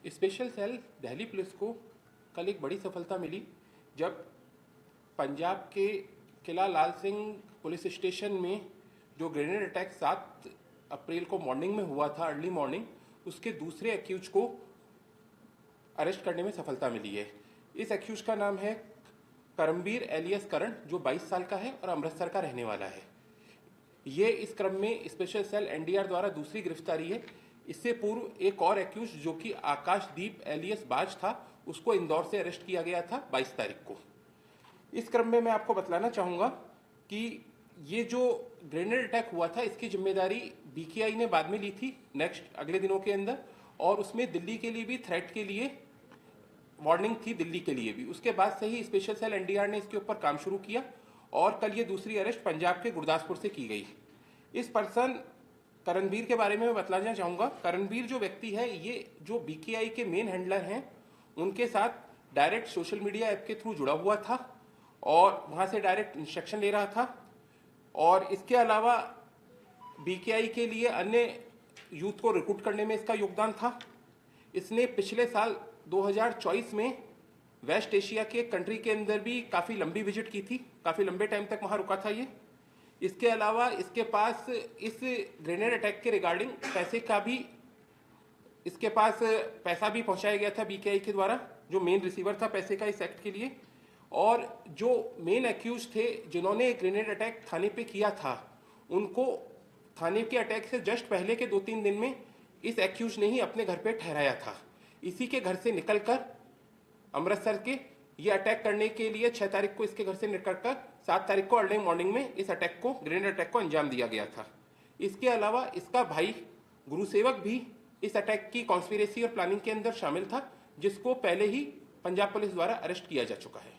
Special cell Delhi police को कल एक बड़ी सफलता मिली जब पंजाब के किला लाल सिंह पुलिस स्टेशन में जो ग्रेनेड अटैक 7 अप्रैल को मॉर्निंग में हुआ था, अर्ली मॉर्निंग, उसके दूसरे एक्यूज को अरेस्ट करने में सफलता मिली है। इस एक्यूज का नाम है करमबीर एलियस करण, जो 22 साल का है और अमृतसर का रहने वाला है। ये इस क्रम में स्पेशल सेल एनडीआर द्वारा दूसरी गिरफ्तारी है। इससे पूर्व एक और एक्यूज जो कि आकाशदीप एलियस बाज था, उसको इंदौर से अरेस्ट किया गया था 22 तारीख को। इस क्रम में मैं आपको बतलाना चाहूँगा कि ये जो ग्रेनेड अटैक हुआ था, इसकी जिम्मेदारी बीकेआई ने बाद में ली थी नेक्स्ट अगले दिनों के अंदर, और उसमें दिल्ली के लिए भी थ्रेट के लिए वार्निंग थी, दिल्ली के लिए भी। उसके बाद से ही स्पेशल सेल एनडीआर ने इसके ऊपर काम शुरू किया और कल ये दूसरी अरेस्ट पंजाब के गुरदासपुर से की गई। इस पर्सन करणबीर के बारे में मैं बतलाना चाहूँगा। करणबीर जो व्यक्ति है, ये जो बीकेआई के मेन हैंडलर हैं, उनके साथ डायरेक्ट सोशल मीडिया ऐप के थ्रू जुड़ा हुआ था और वहाँ से डायरेक्ट इंस्ट्रक्शन ले रहा था। और इसके अलावा बीकेआई के लिए अन्य यूथ को रिक्रूट करने में इसका योगदान था। इसने पिछले साल 2024 में वेस्ट एशिया के कंट्री के अंदर भी काफ़ी लंबी विजिट की थी, काफ़ी लंबे टाइम तक वहाँ रुका था ये। इसके अलावा इसके पास इस ग्रेनेड अटैक के रिगार्डिंग पैसे का भी, इसके पास पैसा भी पहुँचाया गया था बीकेआई के द्वारा, जो मेन रिसीवर था पैसे का इस एक्ट के लिए। और जो मेन एक्यूज थे जिन्होंने ग्रेनेड अटैक थाने पे किया था, उनको थाने के अटैक से जस्ट पहले के 2-3 दिन में इस एक्यूज ने ही अपने घर पे ठहराया था। इसी के घर से निकलकर अमृतसर के ये अटैक करने के लिए 6 तारीख को इसके घर से निकलकर 7 तारीख को अर्ली मॉर्निंग में इस अटैक को, ग्रेनेड अटैक को अंजाम दिया गया था। इसके अलावा इसका भाई गुरुसेवक भी इस अटैक की कॉन्स्पिरेसी और प्लानिंग के अंदर शामिल था, जिसको पहले ही पंजाब पुलिस द्वारा अरेस्ट किया जा चुका है।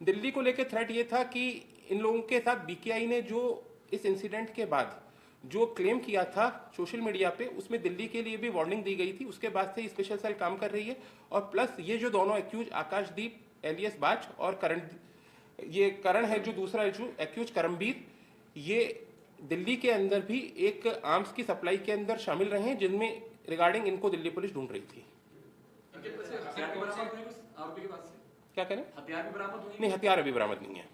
दिल्ली को लेकर थ्रेट ये था कि इन लोगों के साथ बीकेआई ने जो इस इंसिडेंट के बाद जो क्लेम किया था सोशल मीडिया पे, उसमें दिल्ली के लिए भी वार्निंग दी गई थी। उसके बाद से स्पेशल सेल काम कर रही है। और प्लस ये जो दोनों एक्यूज आकाशदीप एलियस बाज और करण है, जो दूसरा एक्यूज करमबीर, ये दिल्ली के अंदर भी एक आर्म्स की सप्लाई के अंदर शामिल रहे हैं, जिनमें रिगार्डिंग इनको दिल्ली पुलिस ढूंढ रही थी। क्या करें? हथियार भी बरामद हुए? नहीं, हथियार अभी बरामद नहीं है।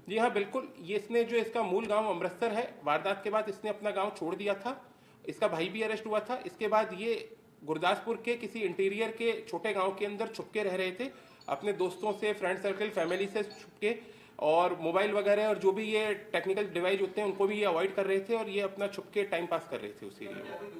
जी हाँ, बिल्कुल। ये इसने जो, इसका मूल गांव अमृतसर है, वारदात के बाद इसने अपना गांव छोड़ दिया था। इसका भाई भी अरेस्ट हुआ था। इसके बाद ये गुरदासपुर के किसी इंटीरियर के छोटे गांव के अंदर छुपके रह रहे थे, अपने दोस्तों से, फ्रेंड सर्कल, फैमिली से छुपके, और मोबाइल वगैरह और जो भी ये टेक्निकल डिवाइस होते हैं उनको भी ये अवॉइड कर रहे थे और ये अपना छुपके टाइम पास कर रहे थे उसी एरिया में।